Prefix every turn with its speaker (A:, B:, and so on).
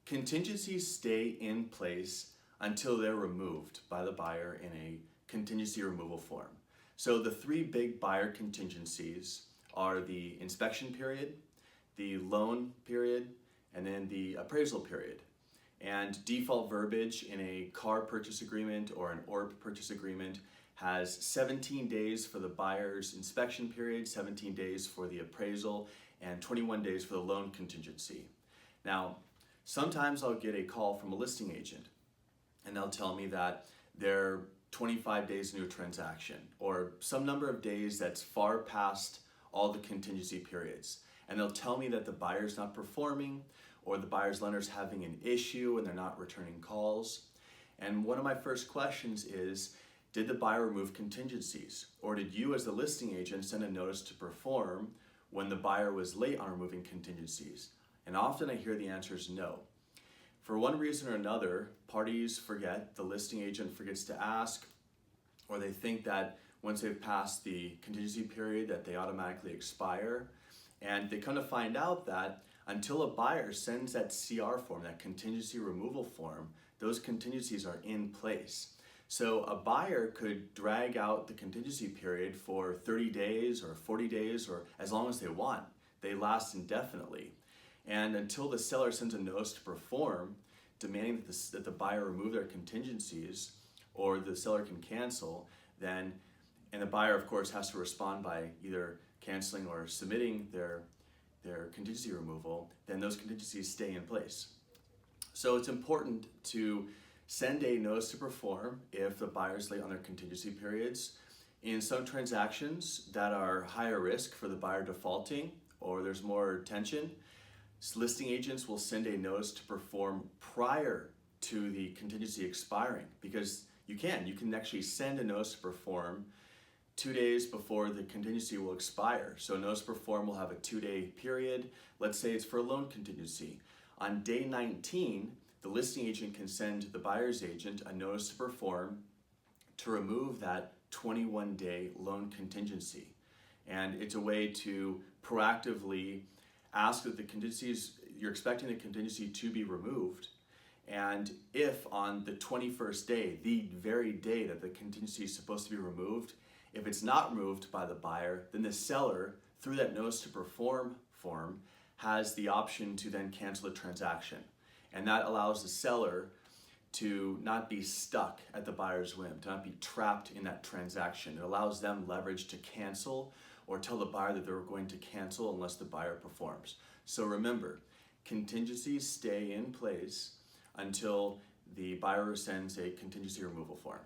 A: Contingencies stay in place until they're removed by the buyer in a contingency removal form. So the three big buyer contingencies are the inspection period, the loan period, and then the appraisal period. And default verbiage in a car purchase agreement or an ORB purchase agreement has 17 days for the buyer's inspection period, 17 days for the appraisal, and 21 days for the loan contingency. Now, sometimes I'll get a call from a listing agent and they'll tell me that they're 25 days into a transaction or some number of days that's far past all the contingency periods. And they'll tell me that the buyer's not performing or the buyer's lender's having an issue and they're not returning calls. And one of my first questions is, did the buyer remove contingencies? Or did you as the listing agent send a notice to perform when the buyer was late on removing contingencies? And often I hear the answer is no. For one reason or another, parties forget, the listing agent forgets to ask, or they think that once they've passed the contingency period that they automatically expire. And they come to find out that until a buyer sends that CR form, that contingency removal form, those contingencies are in place. So a buyer could drag out the contingency period for 30 days or 40 days or as long as they want. They last indefinitely. And until the seller sends a notice to perform, demanding that the buyer remove their contingencies or the seller can cancel, and the buyer of course has to respond by either canceling or submitting their contingency removal, then those contingencies stay in place. So it's important to send a notice to perform if the buyer's late on their contingency periods. In some transactions that are higher risk for the buyer defaulting or there's more tension, listing agents will send a notice to perform prior to the contingency expiring, because you can actually send a notice to perform 2 days before the contingency will expire. So a notice to perform will have a 2-day period. Let's say it's for a loan contingency. On day 19, the listing agent can send the buyer's agent a notice to perform to remove that 21-day loan contingency. And it's a way to proactively ask that the contingencies, you're expecting the contingency to be removed. And if on the 21st day, the very day that the contingency is supposed to be removed, if it's not removed by the buyer, then the seller, through that notice to perform form, has the option to then cancel the transaction. And that allows the seller to not be stuck at the buyer's whim, to not be trapped in that transaction. It allows them leverage to cancel or tell the buyer that they're going to cancel unless the buyer performs. So remember, contingencies stay in place until the buyer sends a contingency removal form.